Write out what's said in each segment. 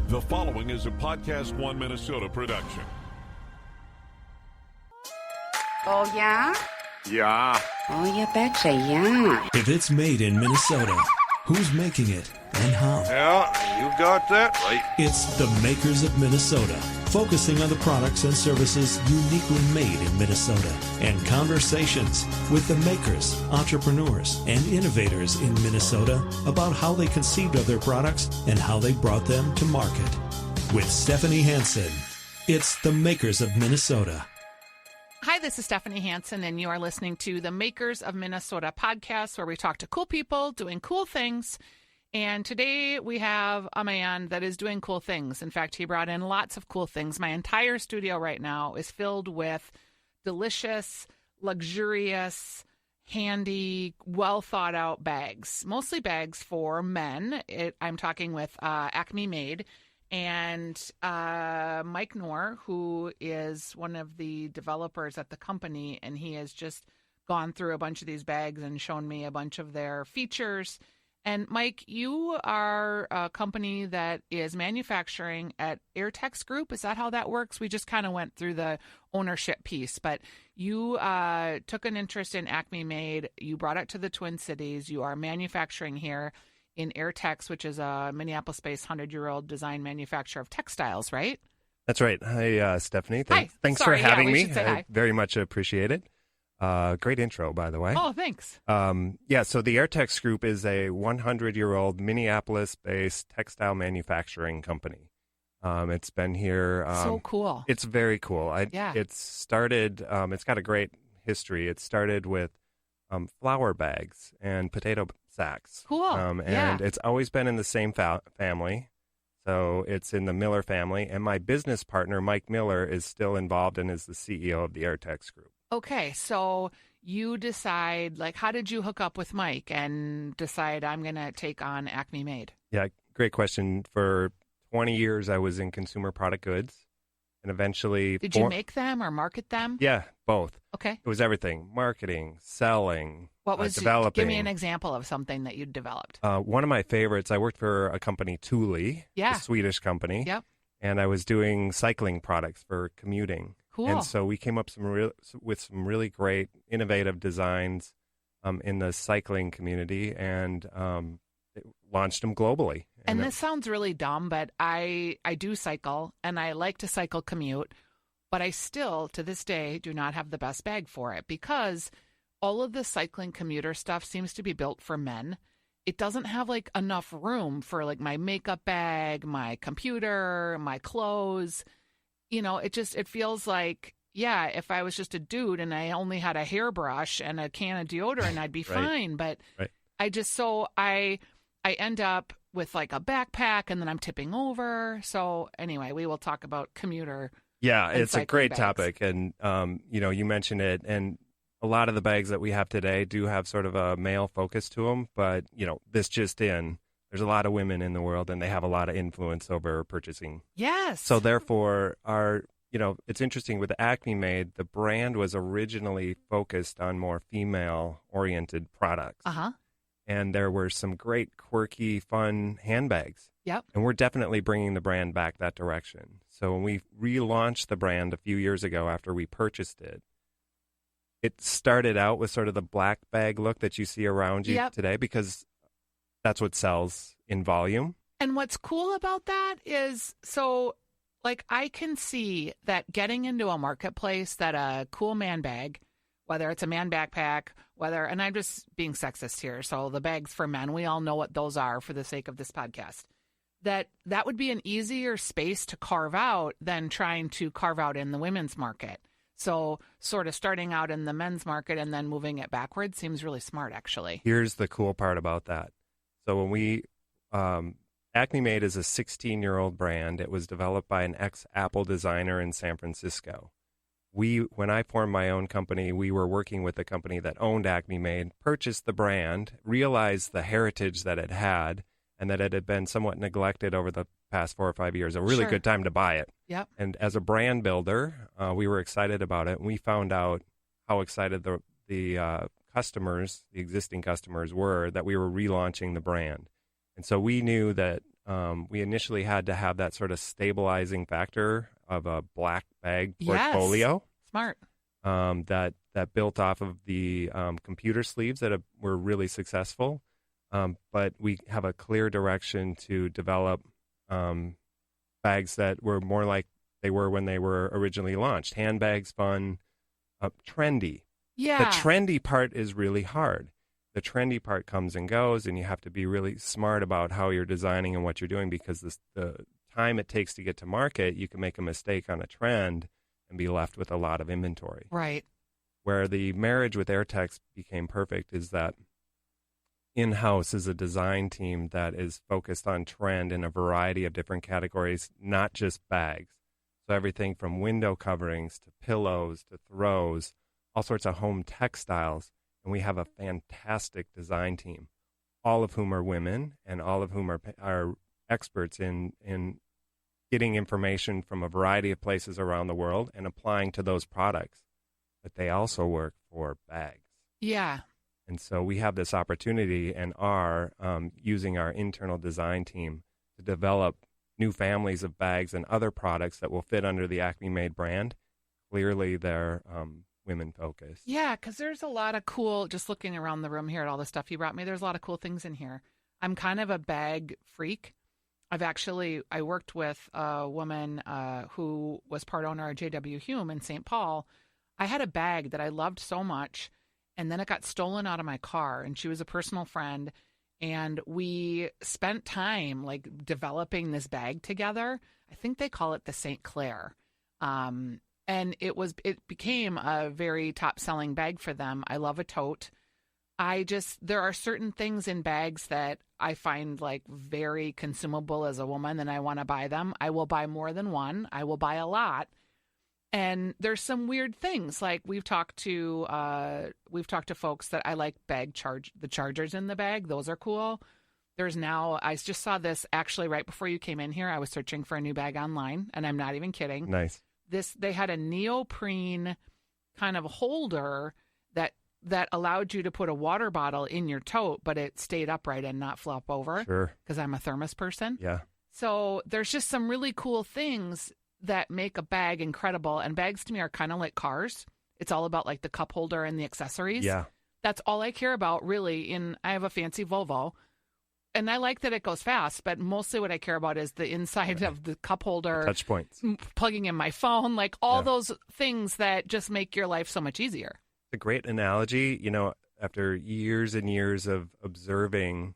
The following is a Podcast One Minnesota production. Oh, yeah? Yeah. Oh, you betcha, yeah. If it's made in Minnesota, who's making it and how? Yeah, you got that right. It's the makers of Minnesota, focusing on the products and services uniquely made in Minnesota, and conversations with the makers, entrepreneurs, and innovators in Minnesota about how they conceived of their products and how they brought them to market. With Stephanie Hansen, it's the makers of Minnesota. Hi, this is Stephanie Hansen, and you are listening to the Makers of Minnesota podcast, where we talk to cool people doing cool things. And today we have a man that is doing cool things. In fact, he brought in lots of cool things. My entire studio right now is filled with delicious, luxurious, handy, well-thought-out bags, mostly bags for men. I'm talking with Acme Made. And Mike Knorr, who is one of the developers at the company, and he has just gone through a bunch of these bags and shown me a bunch of their features. And Mike, you are a company that is manufacturing at Airtex Group. Is that how that works? We just kind of went through the ownership piece, but you took an interest in Acme Made. You brought it to the Twin Cities. You are manufacturing here in Airtex, which is a Minneapolis-based 100-year-old design manufacturer of textiles, right? That's right. Hi, Stephanie. Hi. Thanks Sorry, for having me. should say hi. I very much appreciate it. Great intro, by the way. Oh, thanks. So the Airtex Group is a 100-year-old Minneapolis-based textile manufacturing company. It's been here. So cool. It's very cool. Yeah. It's started, it's got a great history. It started with flour bags and potato sacks. Cool. And it's always been in the same family. So it's in the Miller family. And my business partner, Mike Miller, is still involved and is the CEO of the Airtex Group. Okay, so you decide, how did you hook up with Mike and decide I'm going to take on Acme Made? Yeah, great question. For 20 years, I was in consumer product goods. And eventually... Did you make them or market them? Yeah, both. Okay. It was everything. Marketing, selling, what was developing. Give me an example of something that you developed. One of my favorites, I worked for a company, Thule, a Swedish company. Yep. And I was doing cycling products for commuting. Cool. And so we came up with some really great, innovative designs in the cycling community and launched them globally. And this sounds really dumb, but I do cycle, and I like to cycle commute, but I still, to this day, do not have the best bag for it because all of the cycling commuter stuff seems to be built for men. It doesn't have, enough room for, my makeup bag, my computer, my clothes. It feels like, if I was just a dude and I only had a hairbrush and a can of deodorant, I'd be fine. But I end up with a backpack and then I'm tipping over. So anyway, we will talk about commuter. Yeah, it's a great bags. topic. And, you mentioned it. And a lot of the bags that we have today do have sort of a male focus to them. But, this just in, there's a lot of women in the world and they have a lot of influence over purchasing. Yes. So therefore, it's interesting with Acme Made, the brand was originally focused on more female-oriented products. Uh-huh. And there were some great, quirky, fun handbags. Yep. And we're definitely bringing the brand back that direction. So when we relaunched the brand a few years ago after we purchased it, it started out with sort of the black bag look that you see around you today because that's what sells in volume. And what's cool about that is, I can see that getting into a marketplace that a cool man bag, whether it's a man backpack, and I'm just being sexist here, so the bags for men, we all know what those are for the sake of this podcast, that would be an easier space to carve out than trying to carve out in the women's market. So sort of starting out in the men's market and then moving it backwards seems really smart, actually. Here's the cool part about that. So when we, Acme Made is a 16-year-old brand. It was developed by an ex-Apple designer in San Francisco. When I formed my own company, we were working with a company that owned Acme Made, purchased the brand, realized the heritage that it had, and that it had been somewhat neglected over the past 4 or 5 years. A really good time to buy it. Yep. And as a brand builder, we were excited about it. And we found out how excited the customers, the existing customers, were that we were relaunching the brand. And so we knew that we initially had to have that sort of stabilizing factor of a black bag Yes. portfolio. Smart. That built off of the computer sleeves that were really successful. But we have a clear direction to develop bags that were more like they were when they were originally launched. Handbags, fun, trendy. Yeah. The trendy part is really hard. The trendy part comes and goes, and you have to be really smart about how you're designing and what you're doing, because the time it takes to get to market, you can make a mistake on a trend and be left with a lot of inventory. Right. Where the marriage with Airtex became perfect is that in-house is a design team that is focused on trend in a variety of different categories, not just bags. So everything from window coverings to pillows to throws, all sorts of home textiles. And we have a fantastic design team, all of whom are women and all of whom are experts in getting information from a variety of places around the world and applying to those products. But they also work for bags. Yeah. And so we have this opportunity and are using our internal design team to develop new families of bags and other products that will fit under the Acme Made brand. Clearly, they're women focused. Yeah, because there's a lot of cool, just looking around the room here at all the stuff you brought me, there's a lot of cool things in here. I'm kind of a bag freak. I worked with a woman who was part owner of J.W. Hume in St. Paul. I had a bag that I loved so much, and then it got stolen out of my car, and she was a personal friend, and we spent time like developing this bag together. I think they call it the St. Clair. And it became a very top-selling bag for them. I love a tote. There are certain things in bags that I find like very consumable as a woman, and I want to buy them. I will buy more than one. I will buy a lot. And there's some weird things, like we've talked to folks that I like the chargers in the bag. Those are cool. I just saw this actually right before you came in here. I was searching for a new bag online, and I'm not even kidding. Nice. They had a neoprene kind of holder that allowed you to put a water bottle in your tote, but it stayed upright and not flop over. Sure. Because I'm a thermos person. Yeah. So there's just some really cool things that make a bag incredible. And bags to me are kind of like cars. It's all about like the cup holder and the accessories. Yeah. That's all I care about really. I have a fancy Volvo, and I like that it goes fast, but mostly what I care about is the inside of the cup holder, Touch points, plugging in my phone, like all those things that just make your life so much easier. A great analogy. After years and years of observing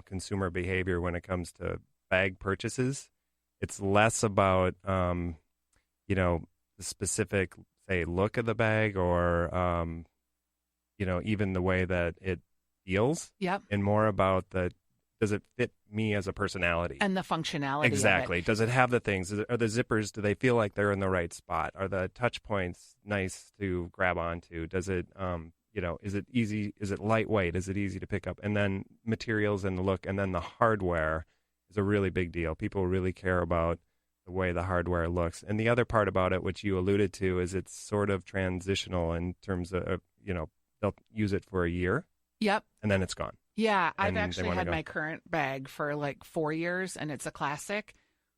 consumer behavior when it comes to bag purchases, it's less about the specific, say, look of the bag or even the way that it feels. Yep. And more about does it fit me as a personality? And the functionality Exactly. of it. Does it have the things? Are the zippers, do they feel like they're in the right spot? Are the touch points nice to grab onto? Does it, is it easy? Is it lightweight? Is it easy to pick up? And then materials and the look, and then the hardware is a really big deal. People really care about the way the hardware looks. And the other part about it, which you alluded to, is it's sort of transitional in terms of, they'll use it for a year. Yep. And then it's gone. Yeah, I've And they actually wanna had go. my current bag for like 4 years, and it's a classic,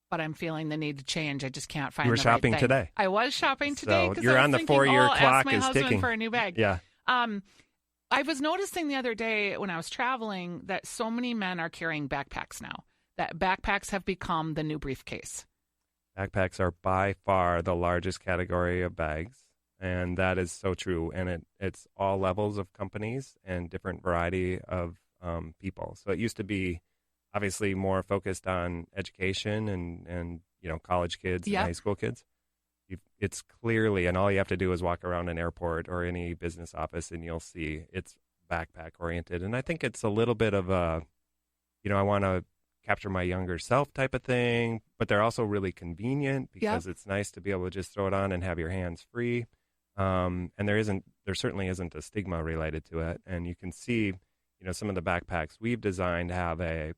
but I'm feeling the need to change. I just can't find You were the shopping right thing. today. I was shopping today. So 'cause you're I was on the thinking, 4-year ask clock my is husband ticking. for a new bag. Yeah. I was noticing the other day when I was traveling that so many men are carrying backpacks now, that backpacks have become the new briefcase. Backpacks are by far the largest category of bags, and that is so true. And it's all levels of companies and different variety of people. So it used to be obviously more focused on education and college kids and high school kids. It's clearly, and all you have to do is walk around an airport or any business office, and you'll see it's backpack oriented. And I think it's a little bit of a, I want to capture my younger self type of thing, but they're also really convenient because it's nice to be able to just throw it on and have your hands free. And there certainly isn't a stigma related to it. And you can see, some of the backpacks we've designed have a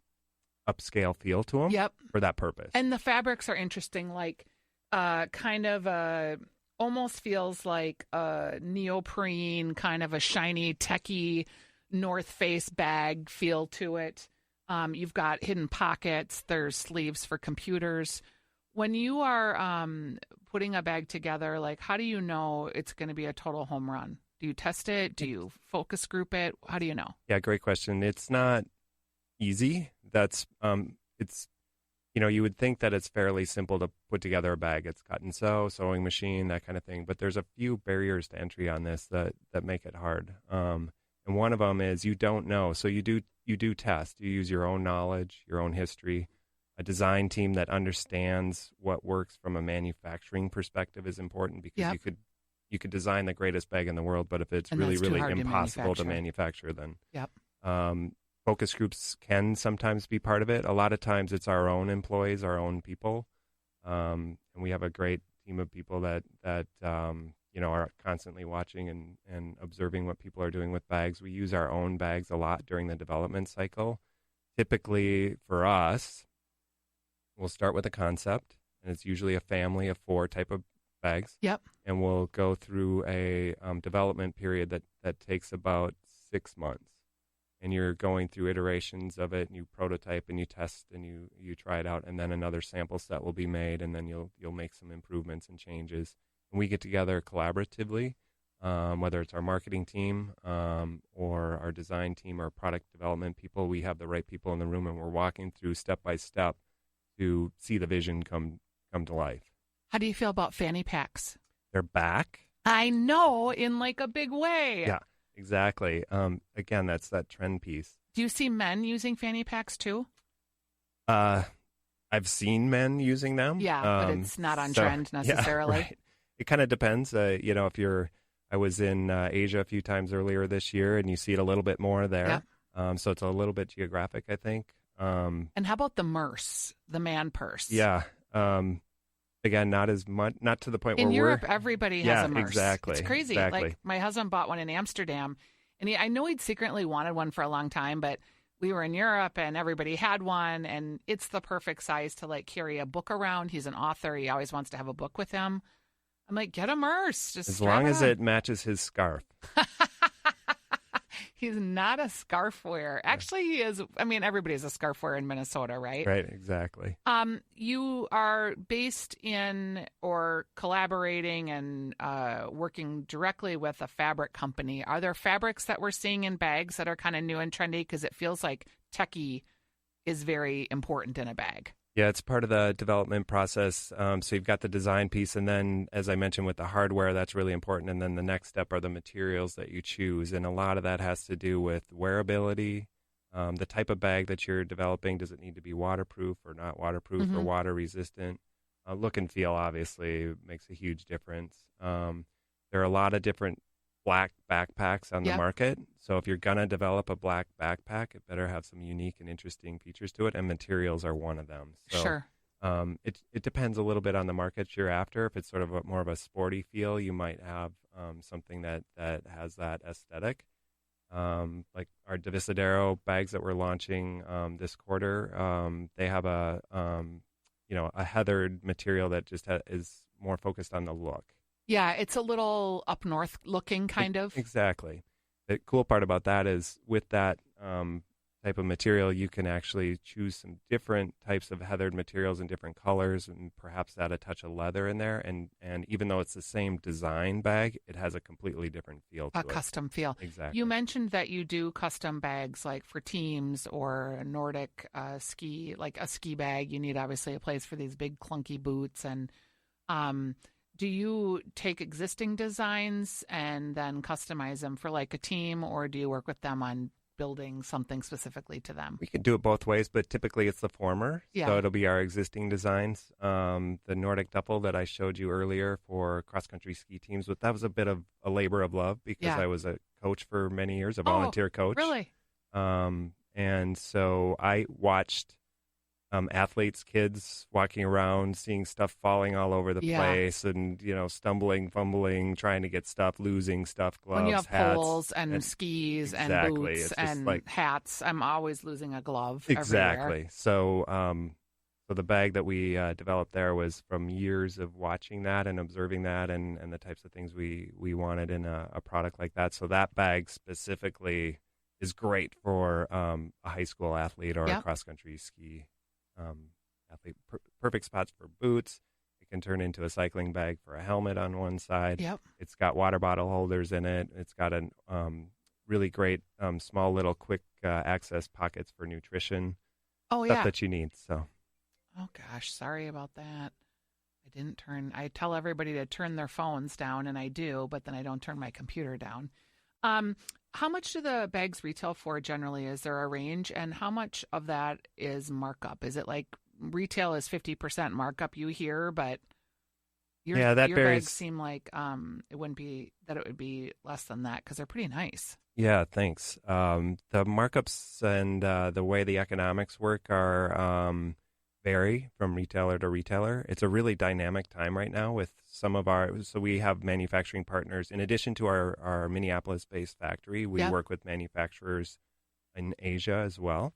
upscale feel to them for that purpose. And the fabrics are interesting, like kind of almost feels like a neoprene, kind of a shiny, techie North Face bag feel to it. You've got hidden pockets. There's sleeves for computers. When you are putting a bag together, like, how do you know it's going to be a total home run? Do you test it? Do you focus group it? How do you know? Yeah, great question. It's not easy. That's it's you would think that it's fairly simple to put together a bag. It's cut and sew, sewing machine, that kind of thing. But there's a few barriers to entry on this that make it hard. And one of them is you don't know. So you do test. You use your own knowledge, your own history. A design team that understands what works from a manufacturing perspective is important because you could design the greatest bag in the world, but if it's really impossible to manufacture, then focus groups can sometimes be part of it. A lot of times it's our own employees, our own people, and we have a great team of people that are constantly watching and observing what people are doing with bags. We use our own bags a lot during the development cycle. Typically, for us, we'll start with a concept, and it's usually a family of 4 type of bags. Yep. And we'll go through a development period that takes about 6 months. And you're going through iterations of it, and you prototype and you test and you try it out, and then another sample set will be made, and then you'll make some improvements and changes. And we get together collaboratively, whether it's our marketing team or our design team or product development people. We have the right people in the room, and we're walking through step by step to see the vision come to life. How do you feel about fanny packs? They're back. I know, in like a big way. Yeah, exactly. Again, that's that trend piece. Do you see men using fanny packs too? I've seen men using them. Yeah, but it's not on trend necessarily. Yeah, right. It kind of depends. I was in Asia a few times earlier this year, and you see it a little bit more there. Yeah. So it's a little bit geographic, I think. And how about the merce, the man purse? Yeah. Again, not as much, not to the point where in Europe, everybody has a merce. Exactly. It's crazy. Exactly. Like my husband bought one in Amsterdam, and I know he'd secretly wanted one for a long time, but we were in Europe and everybody had one, and it's the perfect size to like carry a book around. He's an author. He always wants to have a book with him. I'm like, get a merce. Just as long as it matches his scarf. He's not a scarf wearer. Actually, he is. I mean, everybody's a scarf wearer in Minnesota, right? Right, exactly. You are based in or collaborating and working directly with a fabric company. Are there fabrics that we're seeing in bags that are kind of new and trendy? Because it feels like techie is very important in a bag. Yeah, it's part of the development process. So you've got the design piece, and then, as I mentioned, with the hardware, that's really important. And then the next step are the materials that you choose. And a lot of that has to do with wearability, the type of bag that you're developing. Does it need to be waterproof or not waterproof or water resistant? Look and feel, obviously, makes a huge difference. There are a lot of different black backpacks on the market. So if you're going to develop a black backpack, it better have some unique and interesting features to it, and materials are one of them. So, sure. It depends a little bit on the market you're after. If it's sort of more of a sporty feel, you might have something that has that aesthetic. Like our Divisadero bags that we're launching this quarter, they have a heathered material that just is more focused on the look. Yeah, it's a little up north looking kind of. Exactly. The cool part about that is with that type of material, you can actually choose some different types of heathered materials in different colors, and perhaps add a touch of leather in there. And even though it's the same design bag, it has a completely different feel to it. A custom feel. Exactly. You mentioned that you do custom bags like for teams or a Nordic ski, like a ski bag. You need obviously a place for these big clunky boots. And do you take existing designs and then customize them for like a team, or do you work with them on building something specifically to them? We can do it both ways, but typically it's the former. Yeah. So it'll be our existing designs. The Nordic duffel that I showed you earlier for cross-country ski teams, but that was a bit of a labor of love because I was a coach for many years, a volunteer coach. Really? And so I watched athletes, kids walking around, seeing stuff falling all over the place, and stumbling, fumbling, trying to get stuff, losing stuff, gloves, when you have hats, poles and skis and boots and hats, I'm always losing a glove. Exactly. Everywhere. So the bag that we developed there was from years of watching that and observing that, and the types of things we wanted in a product like that. So that bag specifically is great for a high school athlete or Yep. a cross-country ski athlete. Perfect spots for boots. It can turn into a cycling bag for a helmet on one side. Yep. It's got water bottle holders in it. It's got a really great small little quick access pockets for nutrition. Oh, Stuff yeah. that you need. So Oh, gosh. Sorry about that. I tell everybody to turn their phones down, and I do, but then I don't turn my computer down. How much do the bags retail for generally? Is there a range? And how much of that is markup? Is it like retail is 50% markup you hear, but your that your varies. bags seem like it wouldn't be that it would be less than that because they're pretty nice. Yeah, thanks. The markups and the way the economics work are vary from retailer to retailer. It's a really dynamic time right now with some of so we have manufacturing partners. In addition to our Minneapolis-based factory, we work with manufacturers in Asia as well.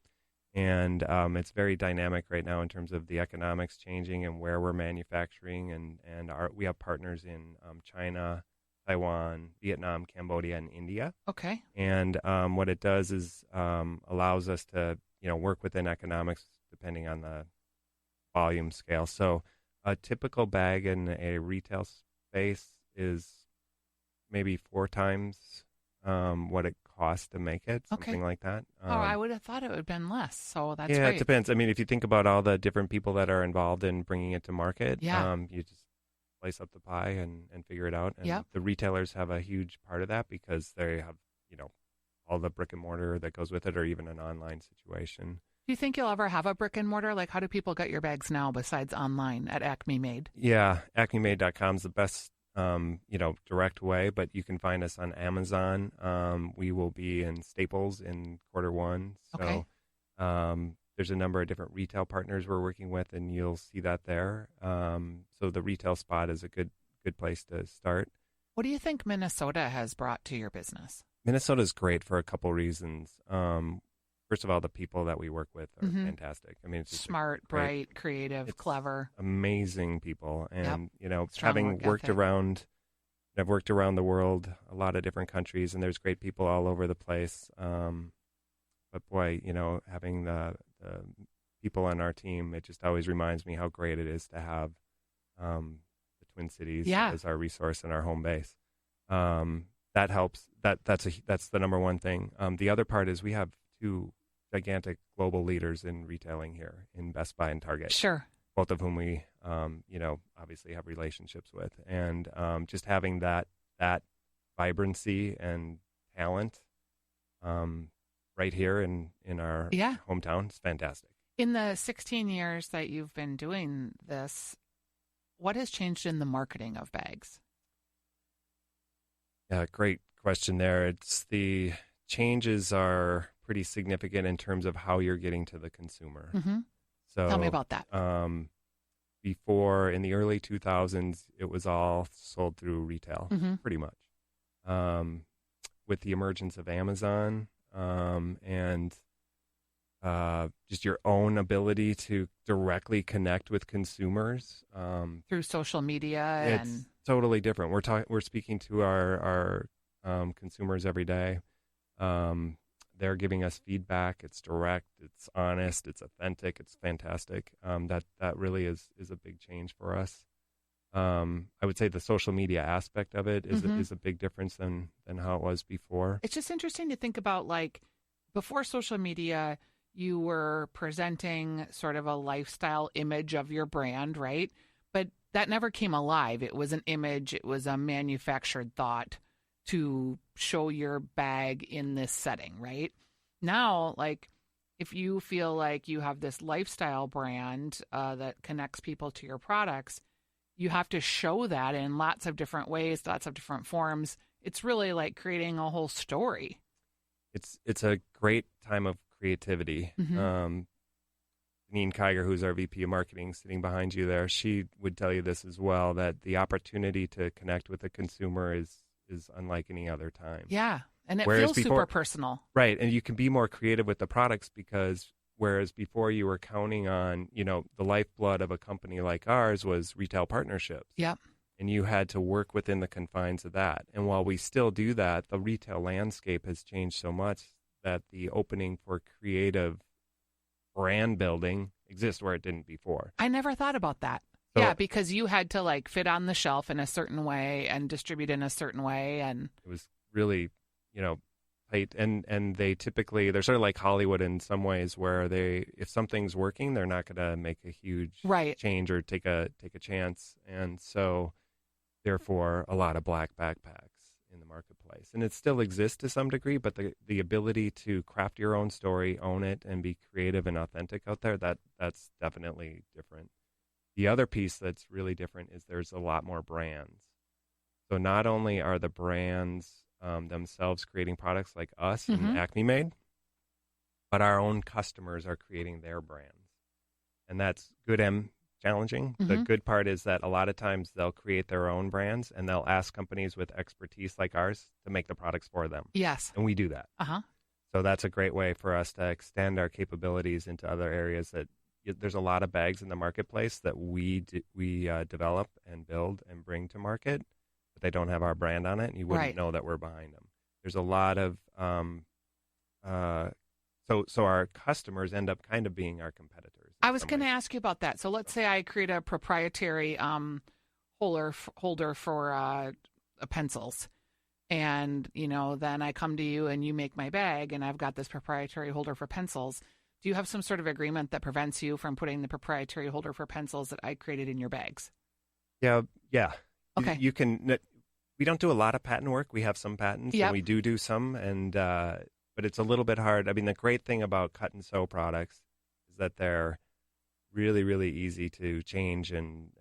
And it's very dynamic right now in terms of the economics changing and where we're manufacturing. And we have partners in China, Taiwan, Vietnam, Cambodia, and India. Okay. And what it does is allows us to work within economics depending on the volume scale. So a typical bag in a retail space is maybe 4 times what it costs to make it, something like that. I would have thought it would have been less. So that's yeah, great. it depends. I mean, if you think about all the different people that are involved in bringing it to market, you just slice up the pie and figure it out. And the retailers have a huge part of that because they have, all the brick and mortar that goes with it, or even an online situation. Do you think you'll ever have a brick and mortar? Like, how do people get your bags now besides online at Acme Made? Yeah, acmemade.com is the best, direct way, but you can find us on Amazon. We will be in Staples in Q1. So Okay. there's a number of different retail partners we're working with, and you'll see that there. So the retail spot is a good place to start. What do you think Minnesota has brought to your business? Minnesota is great for a couple reasons. First of all, the people that we work with are fantastic. I mean, it's just Smart, bright, creative, clever. Amazing people. And, Strong having work worked ethic. I've worked around the world, a lot of different countries, and there's great people all over the place. But boy, having the people on our team, it just always reminds me how great it is to have the Twin Cities as our resource and our home base. That helps. That's the number one thing. The other part is we have 2 gigantic global leaders in retailing here in Best Buy and Target. Sure. Both of whom we, obviously have relationships with. And just having that vibrancy and talent right here in our hometown is fantastic. In the 16 years that you've been doing this, what has changed in the marketing of bags? Yeah, great question there. The changes are pretty significant in terms of how you're getting to the consumer. Mm-hmm. So Tell me about that. Before, in the early 2000s, it was all sold through retail, pretty much. With the emergence of Amazon and just your own ability to directly connect with consumers through social media, it's totally different. We're speaking to our consumers every day. They're giving us feedback. It's direct, it's honest, it's authentic, it's fantastic. That really is a big change for us. I would say the social media aspect of it is a big difference than how it was before. It's just interesting to think about, like, before social media, you were presenting sort of a lifestyle image of your brand, right? But that never came alive. It was an image. It was a manufactured thought to show your bag in this setting, right? Now, like, if you feel like you have this lifestyle brand that connects people to your products, you have to show that in lots of different ways, lots of different forms. It's really like creating a whole story. It's a great time of creativity. Neen Kiger, who's our VP of Marketing, sitting behind you there, she would tell you this as well, that the opportunity to connect with the consumer is unlike any other time. Yeah, and it Whereas feels super personal. Right, and you can be more creative with the products because whereas before you were counting on, the lifeblood of a company like ours was retail partnerships. Yep. And you had to work within the confines of that. And while we still do that, the retail landscape has changed so much that the opening for creative brand building exists where it didn't before. I never thought about that. So- Yeah, because you had to like fit on the shelf in a certain way and distribute in a certain way, and It was really, tight. And they typically, they're sort of like Hollywood in some ways, where if something's working, they're not going to make a huge right. change or take a chance. And so, therefore, a lot of black backpacks in the marketplace. And it still exists to some degree, but the ability to craft your own story, own it, and be creative and authentic out there, that's definitely different. The other piece that's really different is there's a lot more brands. So not only are the brands themselves creating products like us and Acme Made, but our own customers are creating their brands. And that's good and challenging. The good part is that a lot of times they'll create their own brands and they'll ask companies with expertise like ours to make the products for them. Yes. And we do that. Uh-huh. So that's a great way for us to extend our capabilities into other areas that there's a lot of bags in the marketplace that we develop and build and bring to market, but they don't have our brand on it, and you wouldn't know that we're behind them. There's a lot of so our customers end up kind of being our competitors. I was going to ask you about that. So let's say I create a proprietary holder for pencils, and then I come to you and you make my bag, and I've got this proprietary holder for pencils. Do you have some sort of agreement that prevents you from putting the proprietary holder for pencils that I created in your bags? Yeah. Okay. You can. We don't do a lot of patent work. We have some patents, Yep. and we do some, and but it's a little bit hard. I mean, the great thing about cut and sew products is that they're really, really easy to change and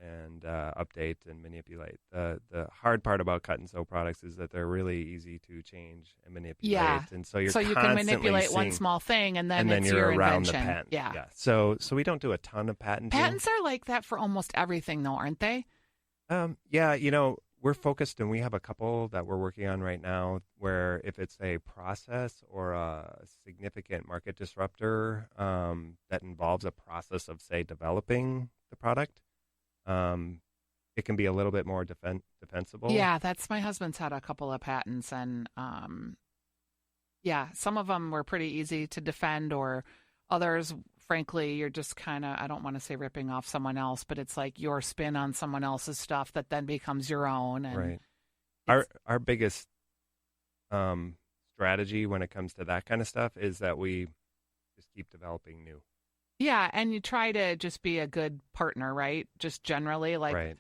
update and manipulate. The hard part about cut and sew products is that they're really easy to change and manipulate. Yeah. And so you can manipulate one small thing, and then it's you're your around invention. the patent. Yeah. So we don't do a ton of patenting. Patents are like that for almost everything, though, aren't they? Yeah, we're focused, and we have a couple that we're working on right now where if it's a process or a significant market disruptor that involves a process of, say, developing the product, it can be a little bit more defensible. Yeah, that's my husband's had a couple of patents, and some of them were pretty easy to defend, or others, frankly, you're just kind of, I don't want to say ripping off someone else, but it's like your spin on someone else's stuff that then becomes your own. And right. Our biggest strategy when it comes to that kind of stuff is that we just keep developing new. Yeah, and you try to just be a good partner, right? Just generally, like right.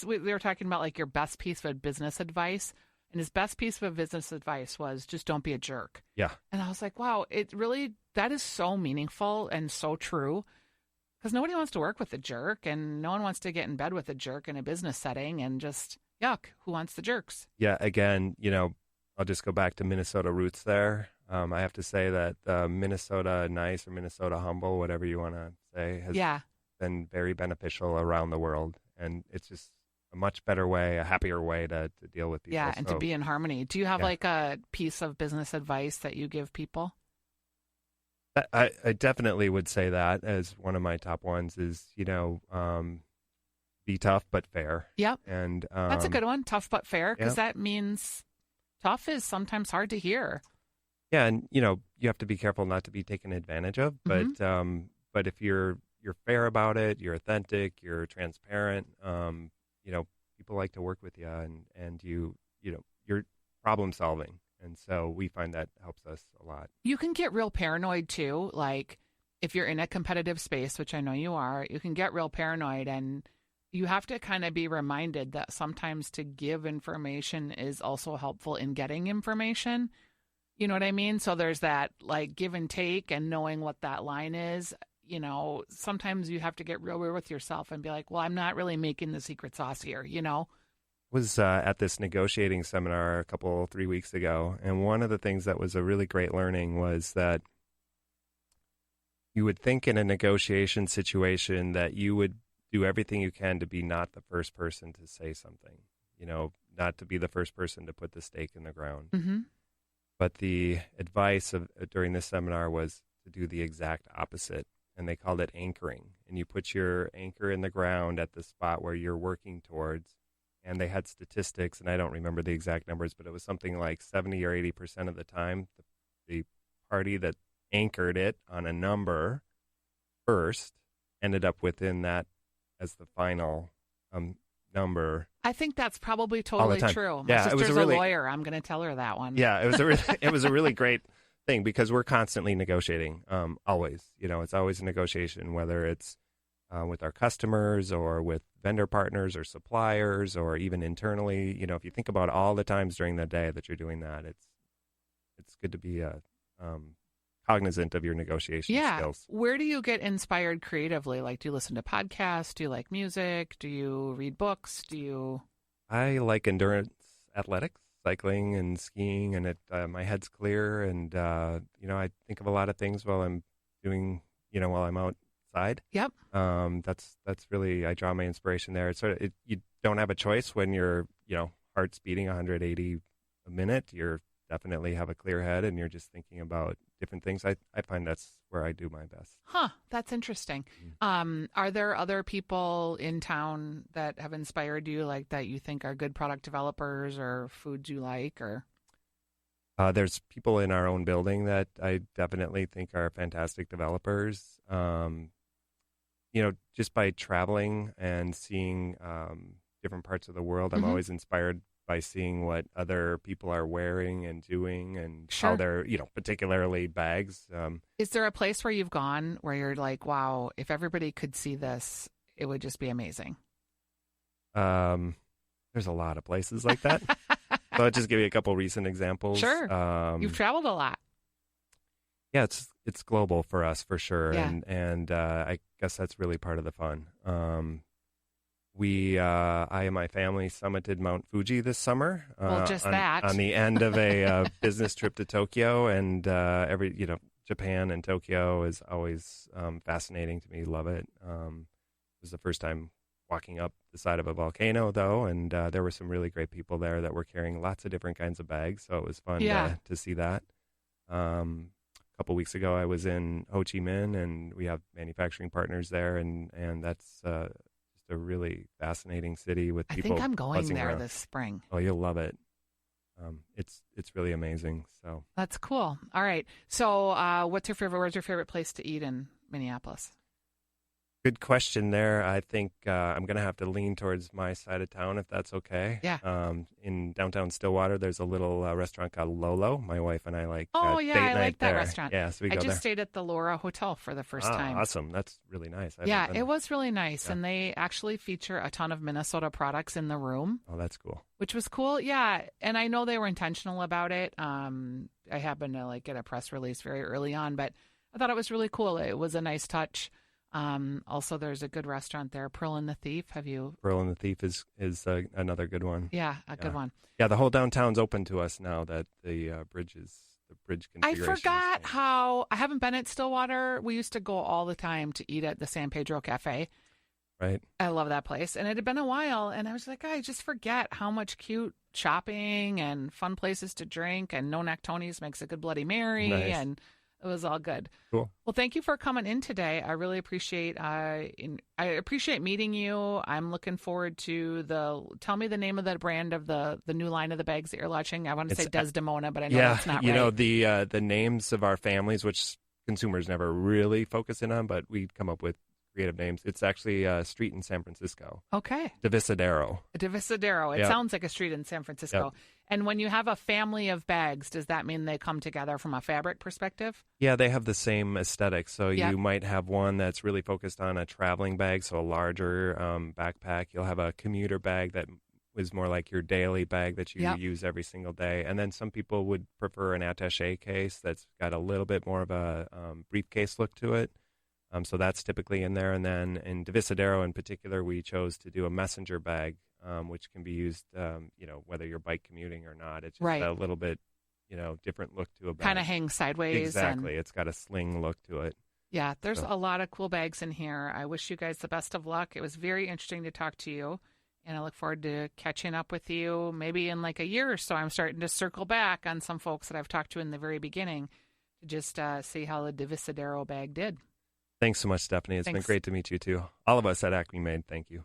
we were talking about like your best piece of business advice. And his best piece of business advice was just don't be a jerk. Yeah. And I was like, wow, that is so meaningful and so true, because nobody wants to work with a jerk, and no one wants to get in bed with a jerk in a business setting, and just yuck, who wants the jerks? Yeah. Again, I'll just go back to Minnesota roots there. I have to say that Minnesota nice or Minnesota humble, whatever you want to say, has been very beneficial around the world. And it's just a much better way, a happier way to deal with people. Yeah, and to be in harmony. Do you have like a piece of business advice that you give people? I definitely would say that as one of my top ones is, be tough but fair. Yep. And that's a good one, tough but fair, because that means tough is sometimes hard to hear. Yeah, and you have to be careful not to be taken advantage of, but if you're fair about it, you're authentic, you're transparent, people like to work with you, and you're problem solving. And so we find that helps us a lot. You can get real paranoid too. Like if you're in a competitive space, which I know you are, you can get real paranoid, and you have to kind of be reminded that sometimes to give information is also helpful in getting information. You know what I mean? So there's that like give and take, and knowing what that line is. Sometimes you have to get real with yourself and be like, well, I'm not really making the secret sauce here, Was at this negotiating seminar 3 weeks ago, and one of the things that was a really great learning was that you would think in a negotiation situation that you would do everything you can to be not the first person to say something, not to be the first person to put the stake in the ground. Mm-hmm. But the advice during this seminar was to do the exact opposite. And they called it anchoring. And you put your anchor in the ground at the spot where you're working towards. And they had statistics, and I don't remember the exact numbers, but it was something like 70 or 80% of the time, the party that anchored it on a number first ended up within that as the final number. I think that's probably all the totally time. true. My Yeah, it was sister's a really, lawyer. I'm going to tell her that one. Yeah, it was a really great thing because we're constantly negotiating. Always, it's always a negotiation, whether it's with our customers or with vendor partners or suppliers or even internally. If you think about all the times during the day that you're doing that, it's good to be cognizant of your negotiation skills. Where do you get inspired creatively? Like, do you listen to podcasts? Do you like music? Do you read books? I like endurance athletics, cycling and skiing, and my head's clear. And, I think of a lot of things while I'm doing, while I'm outside. Yep. That's really, I draw my inspiration there. It's sort of, you don't have a choice when your, heart's beating 180 a minute. You're definitely have a clear head and you're just thinking about different things. I find that's where I do my best. Huh. That's interesting. Are there other people in town that have inspired you, like that you think are good product developers or foods you like, or? There's people in our own building that I definitely think are fantastic developers. Just by traveling and seeing different parts of the world, I'm always inspired by seeing what other people are wearing and doing and how they're, particularly bags. Is there a place where you've gone where you're like, wow, if everybody could see this, it would just be amazing? There's a lot of places like that. So I'll just give you a couple recent examples. Sure. You've traveled a lot. Yeah, it's global for us for sure. Yeah. And I guess that's really part of the fun. I and my family summited Mount Fuji this summer. Well, on the end of a business trip to Tokyo, and Japan and Tokyo is always fascinating to me. Love it. It was the first time walking up the side of a volcano, though, and there were some really great people there that were carrying lots of different kinds of bags, so it was fun to see that. A couple weeks ago, I was in Ho Chi Minh, and we have manufacturing partners there, and that's a really fascinating city with people. I think I'm going there around. this spring. Oh, you'll love it. It's really amazing. So that's cool. All right. So, where's your favorite place to eat in Minneapolis? Good question there. I think I'm going to have to lean towards my side of town, if that's okay. Yeah. In downtown Stillwater, there's a little restaurant called Lolo. My wife and I like date night I like that there. restaurant. Yeah, so we go I there. just stayed at the Laura Hotel for the first time. Awesome. That's really nice. It was really nice. Yeah. And they actually feature a ton of Minnesota products in the room. Oh, that's cool. Which was cool. Yeah. And I know they were intentional about it. I happened to get a press release very early on, but I thought it was really cool. It was a nice touch. Also, there's a good restaurant there, Pearl and the Thief. Have you? Pearl and the Thief is another good one. Yeah, a good one. Yeah, the whole downtown's open to us now that the bridge configuration. I forgot how I haven't been at Stillwater. We used to go all the time to eat at the San Pedro Cafe. Right. I love that place, and it had been a while, and I was like, I just forget how much cute shopping and fun places to drink, and No Neck Tony's makes a good Bloody Mary, and it was all good. Cool. Well, thank you for coming in today. I really appreciate. I appreciate meeting you. I'm looking forward to tell me the name of the brand of the new line of the bags that you're launching. I want to say Desdemona, but I know that's not right. The names of our families, which consumers never really focus in on, but we come up with creative names. It's actually a street in San Francisco. Okay. Divisadero. It sounds like a street in San Francisco. Yep. And when you have a family of bags, does that mean they come together from a fabric perspective? Yeah, they have the same aesthetic. So you might have one that's really focused on a traveling bag, so a larger backpack. You'll have a commuter bag that is more like your daily bag that you use every single day. And then some people would prefer an attaché case that's got a little bit more of a briefcase look to it. So that's typically in there. And then in Divisadero in particular, we chose to do a messenger bag, which can be used, whether you're bike commuting or not. It's just a little bit, different look to a bag. Kind of hangs sideways. Exactly. It's got a sling look to it. Yeah, there's a lot of cool bags in here. I wish you guys the best of luck. It was very interesting to talk to you. And I look forward to catching up with you maybe in like a year or so. I'm starting to circle back on some folks that I've talked to in the very beginning to just see how the Divisadero bag did. Thanks so much, Stephanie. It's been great to meet you, too. All of us at Acme Made, thank you.